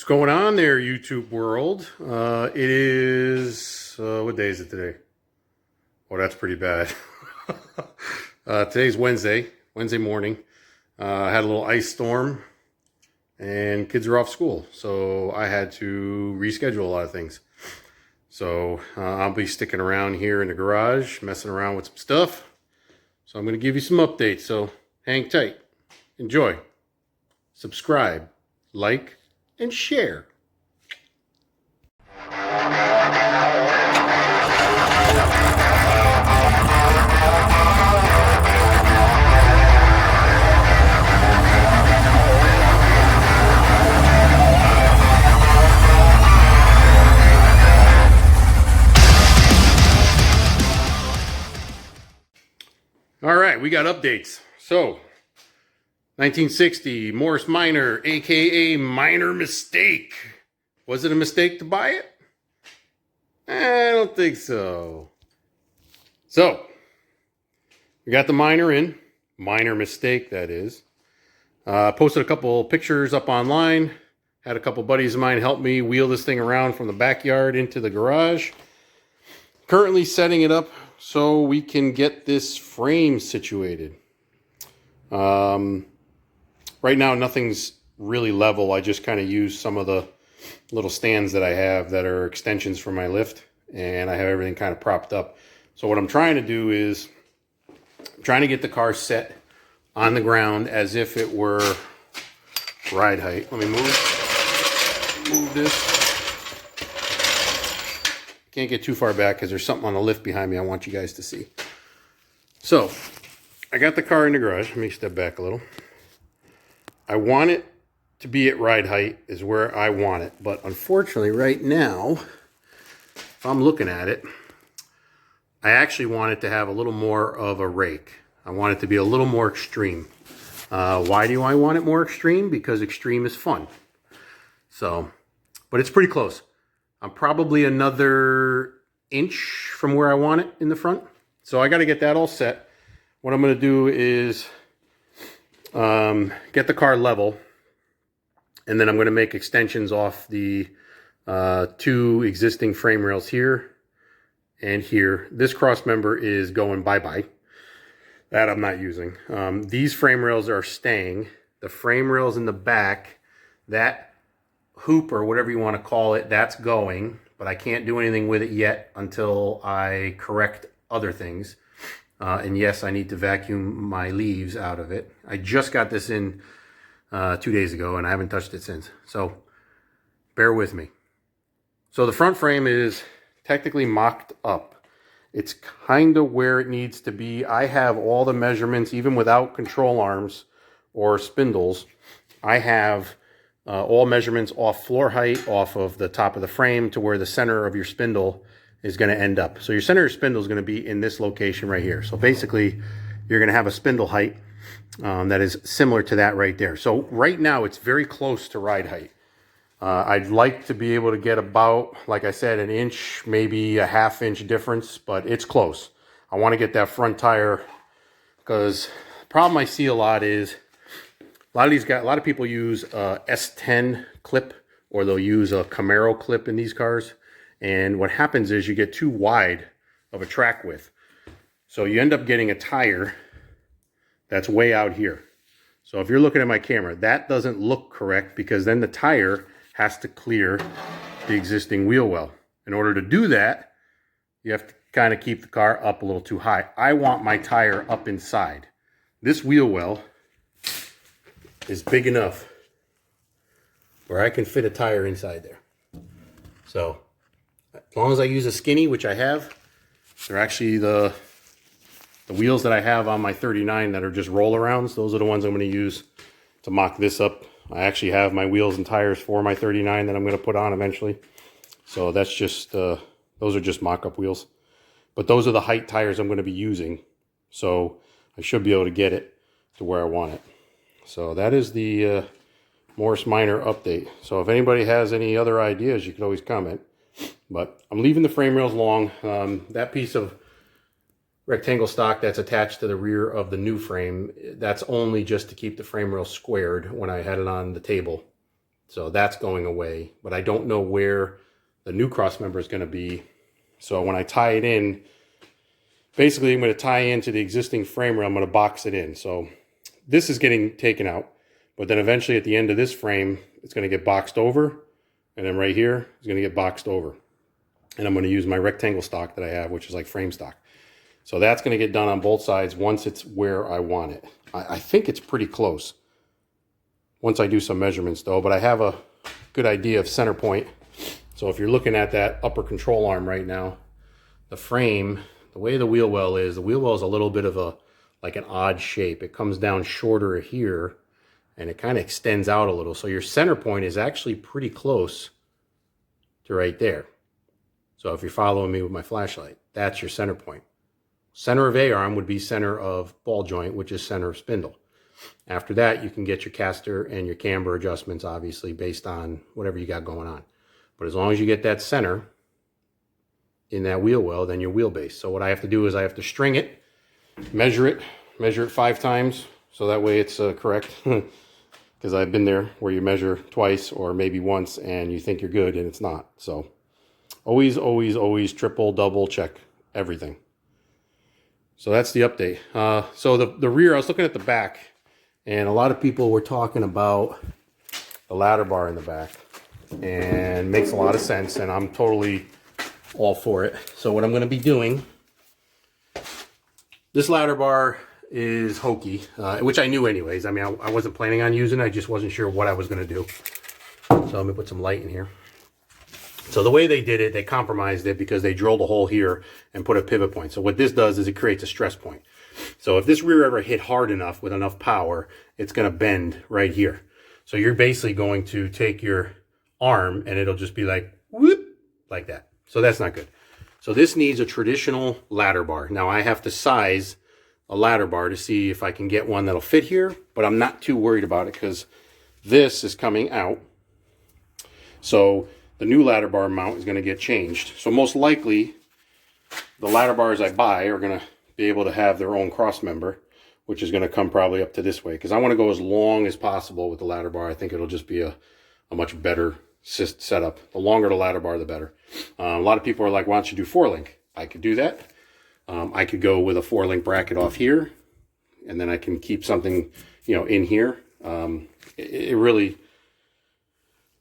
going on there, YouTube world? It is, what day is it today? Oh, that's pretty bad. Today's Wednesday morning. I had a little ice storm and kids are off school. So I had to reschedule a lot of things. So I'll be sticking around here in the garage, messing around with some stuff. So I'm going to give you some updates. So hang tight, enjoy, subscribe, like, and share. All right, we got updates. So 1960 Morris Minor, aka Minor Mistake. Was it a mistake to buy it? I don't think so. So we got the Minor in. Minor Mistake, that is. Posted a couple pictures up online. Had a couple buddies of mine help me wheel this thing around from the backyard into the garage. Currently setting it up so we can get this frame situated. Right now, nothing's really level. I just kind of use some of the little stands that I have that are extensions for my lift, and I have everything kind of propped up. So what I'm trying to do is I'm trying to get the car set on the ground as if it were ride height. Let me move this. Can't get too far back because there's something on the lift behind me I want you guys to see. So I got the car in the garage. Let me step back a little. I want it to be at ride height is where I want it. But unfortunately right now, if I'm looking at it, I actually want it to have a little more of a rake. I want it to be a little more extreme. Why do I want it more extreme? Because extreme is fun. So, but it's pretty close. I'm probably another inch from where I want it in the front. So I got to get that all set. What I'm going to do is get the car level, and then I'm going to make extensions off the two existing frame rails here and here. This cross member is going bye-bye. That I'm not using. These frame rails are staying. The frame rails in the back, that hoop or whatever you want to call it, that's going, but I can't do anything with it yet until I correct other things. And yes, I need to vacuum my leaves out of it. I just got this in 2 days ago and I haven't touched it since. So bear with me. So the front frame is technically mocked up. It's kind of where it needs to be. I have all the measurements, even without control arms or spindles. I have all measurements off floor height, off of the top of the frame to where the center of your spindle is going to end up. So your center of your spindle is going to be in this location right here. So basically, you're going to have a spindle height that is similar to that right there. So right now, it's very close to ride height. I'd like to be able to get about, like I said, an inch, maybe a half inch difference, but it's close. I want to get that front tire because the problem I see a lot is a lot of people use a S10 clip, or they'll use a Camaro clip in these cars. And what happens is you get too wide of a track width. So you end up getting a tire that's way out here. So if you're looking at my camera, that doesn't look correct because then the tire has to clear the existing wheel well. In order to do that, you have to kind of keep the car up a little too high. I want my tire up inside. This wheel well is big enough where I can fit a tire inside there. So as long as I use a skinny, which I have, they're actually the wheels that I have on my 39 that are just roll-arounds. Those are the ones I'm going to use to mock this up. I actually have my wheels and tires for my 39 that I'm going to put on eventually. So that's just, those are just mock-up wheels. But those are the height tires I'm going to be using. So I should be able to get it to where I want it. So that is the Morris Minor update. So if anybody has any other ideas, you can always comment. But I'm leaving the frame rails long. That piece of rectangle stock that's attached to the rear of the new frame, that's only just to keep the frame rail squared when I had it on the table. So that's going away, but I don't know where the new cross member is going to be. So when I tie it in, basically I'm going to tie into the existing frame rail. I'm going to box it in. So this is getting taken out, but then eventually at the end of this frame, it's going to get boxed over. And then right here, it's going to get boxed over. And I'm going to use my rectangle stock that I have, which is like frame stock. So that's going to get done on both sides once it's where I want it. I think it's pretty close once I do some measurements though, but I have a good idea of center point. So if you're looking at that upper control arm right now, the frame, the way the wheel well is a little bit of like an odd shape. It comes down shorter here and it kind of extends out a little. So your center point is actually pretty close to right there. So if you're following me with my flashlight, that's your center point. Center of A-arm would be center of ball joint, which is center of spindle. After that, you can get your caster and your camber adjustments, obviously, based on whatever you got going on. But as long as you get that center in that wheel well, then your wheelbase. So what I have to do is I have to string it, measure it 5 times, so that way it's correct. Because I've been there where you measure twice or maybe once and you think you're good and it's not. So always, always, always triple, double check everything. So that's the update. So the rear, I was looking at the back, and a lot of people were talking about the ladder bar in the back, and makes a lot of sense, and I'm totally all for it. So what I'm going to be doing, this ladder bar is hokey, which I knew anyways. I mean, I wasn't planning on using it. I just wasn't sure what I was going to do. So let me put some light in here. So the way they did it, they compromised it because they drilled a hole here and put a pivot point. So what this does is it creates a stress point. So if this rear ever hit hard enough with enough power, it's going to bend right here. So you're basically going to take your arm and it'll just be like, whoop, like that. So that's not good. So this needs a traditional ladder bar. Now I have to size a ladder bar to see if I can get one that'll fit here, but I'm not too worried about it because this is coming out. So the new ladder bar mount is going to get changed. So most likely, the ladder bars I buy are going to be able to have their own cross member, which is going to come probably up to this way. Because I want to go as long as possible with the ladder bar. I think it'll just be a much better setup. The longer the ladder bar, the better. A lot of people are like, why don't you do 4-link? I could do that. I could go with a 4-link bracket off here, and then I can keep something, in here.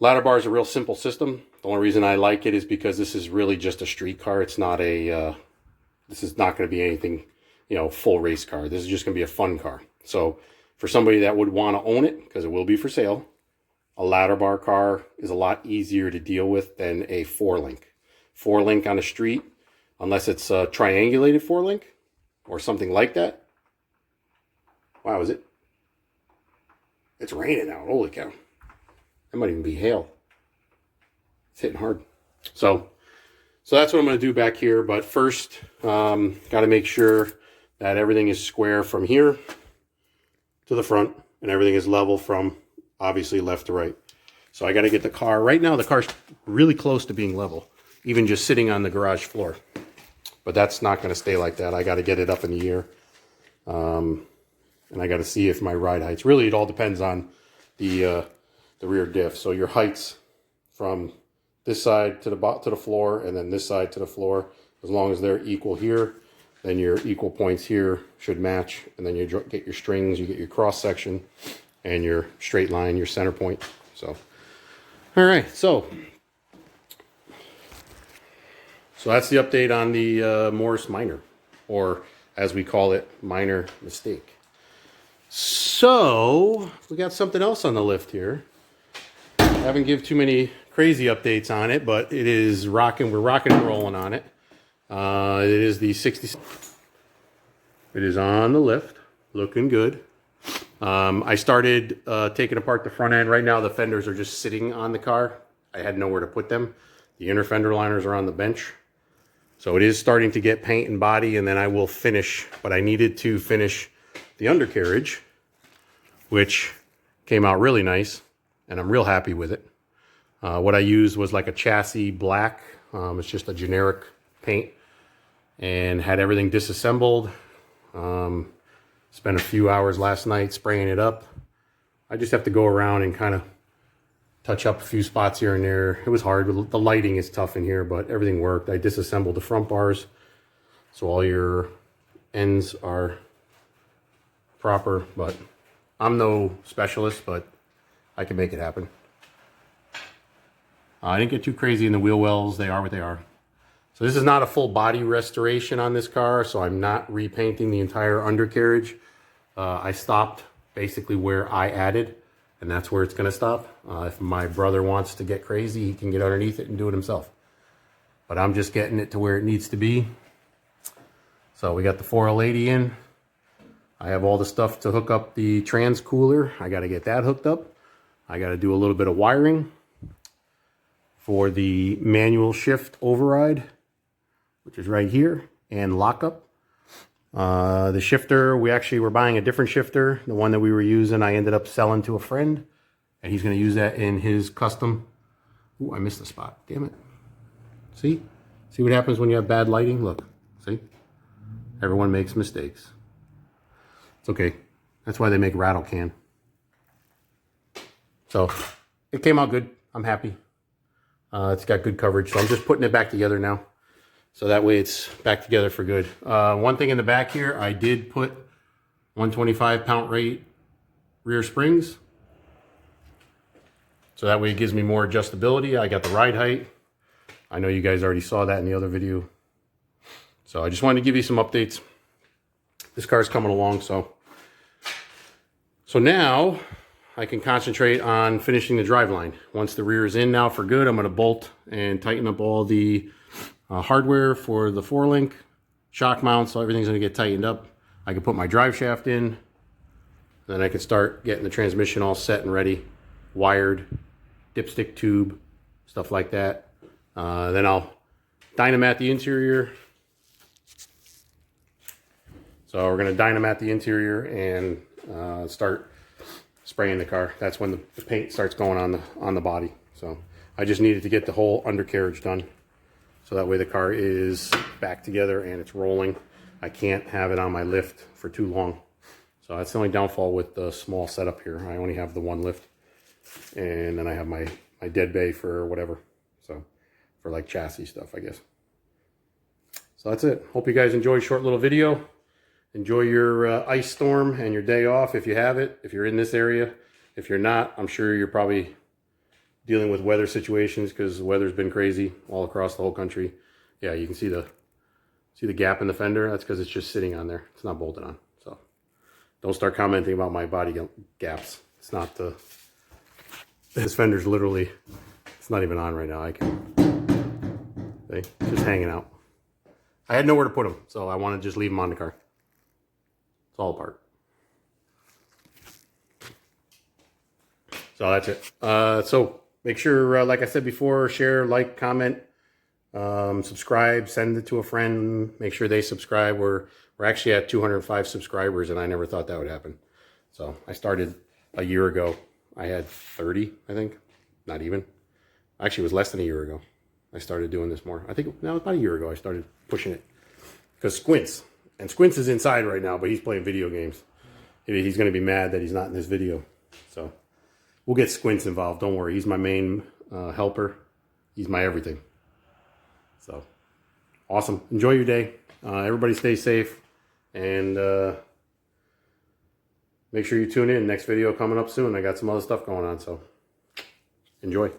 Ladder bar is a real simple system. The only reason I like it is because this is really just a street car. It's not this is not going to be anything, full race car. This is just going to be a fun car. So for somebody that would want to own it, because it will be for sale, a ladder bar car is a lot easier to deal with than a 4-link. 4-link on the street, unless it's a triangulated 4-link or something like that. Wow, is it? It's raining out. Holy cow. That might even be hail. It's hitting hard. So that's what I'm going to do back here. But first, got to make sure that everything is square from here to the front, and everything is level from obviously left to right. So I got to get the car. Right now, the car's really close to being level, even just sitting on the garage floor. But that's not going to stay like that. I got to get it up in the air, and I got to see if my ride heights. Really, it all depends on the rear diff. So your heights from this side to the floor, and then this side to the floor, as long as they're equal here, then your equal points here should match, and then you get your strings, you get your cross section, and your straight line, your center point. So, all right, so that's the update on the Morris Minor, or as we call it, minor mistake. So we got something else on the lift here. I haven't given too many crazy updates on it, but it is rocking. We're rocking and rolling on it. It is the 60. It is on the lift, looking good. I started taking apart the front end. Right now, the fenders are just sitting on the car. I had nowhere to put them. The inner fender liners are on the bench. So it is starting to get paint and body, and then I will finish. But I needed to finish the undercarriage, which came out really nice, and I'm real happy with it. What I used was like a chassis black. It's just a generic paint, and had everything disassembled. Spent a few hours last night spraying it up. I just have to go around and kind of touch up a few spots here and there. It was hard. The lighting is tough in here, but everything worked. I disassembled the front bars, so all your ends are proper, but I'm no specialist, but I can make it happen. I didn't get too crazy in the wheel wells. They are what they are. So this is not a full body restoration on this car, so I'm not repainting the entire undercarriage. I stopped basically where I added, and that's where it's going to stop. If my brother wants to get crazy, he can get underneath it and do it himself. But I'm just getting it to where it needs to be. So we got the 4L80 in. I have all the stuff to hook up the trans cooler. I got to get that hooked up. I got to do a little bit of wiring for the manual shift override, which is right here, and lockup. The shifter, we actually were buying a different shifter. The one that we were using, I ended up selling to a friend, and he's going to use that in his custom. Ooh, I missed the spot. Damn it. See? See what happens when you have bad lighting? Look. See? Everyone makes mistakes. It's okay. That's why they make rattle can. So, it came out good. I'm happy. It's got good coverage, so I'm just putting it back together now. So that way it's back together for good. One thing in the back here, I did put 125 pound rate rear springs. So that way it gives me more adjustability. I got the ride height. I know you guys already saw that in the other video. So I just wanted to give you some updates. This car's coming along, so now I can concentrate on finishing the driveline. Once the rear is in now for good, I'm going to bolt and tighten up all the hardware for the 4Link, shock mount, so everything's going to get tightened up. I can put my drive shaft in, then I can start getting the transmission all set and ready, wired, dipstick tube, stuff like that. Then I'll dynamat the interior. So we're going to dynamat the interior and start spraying the car. That's when the paint starts going on the body. So I just needed to get the whole undercarriage done, so that way the car is back together and it's rolling. I can't have it on my lift for too long. So that's the only downfall with the small setup here. I only have the one lift, and then I have my dead bay for whatever. So for like chassis stuff, I guess. So that's it. Hope you guys enjoyed short little video. Enjoy your ice storm and your day off if you have it, if you're in this area. If you're not, I'm sure you're probably dealing with weather situations, because the weather's been crazy all across the whole country. Yeah, you can see the gap in the fender. That's because it's just sitting on there. It's not bolted on. So don't start commenting about my body gaps. It's not this fender's literally, it's not even on right now. I can, see, it's just hanging out. I had nowhere to put them, so I want to just leave them on the car. It's all apart. So that's it. So make sure, like I said before, share, like, comment, subscribe, send it to a friend. Make sure they subscribe. We're actually at 205 subscribers, and I never thought that would happen. So I started a year ago. I had 30, I think. Not even. Actually, it was less than a year ago. I started doing this more. I think now about a year ago I started pushing it. Because Squints is inside right now, but he's playing video games. He's going to be mad that he's not in this video. So we'll get Squints involved. Don't worry. He's my main helper. He's my everything. So awesome. Enjoy your day. Everybody stay safe. And make sure you tune in. Next video coming up soon. I got some other stuff going on. So enjoy.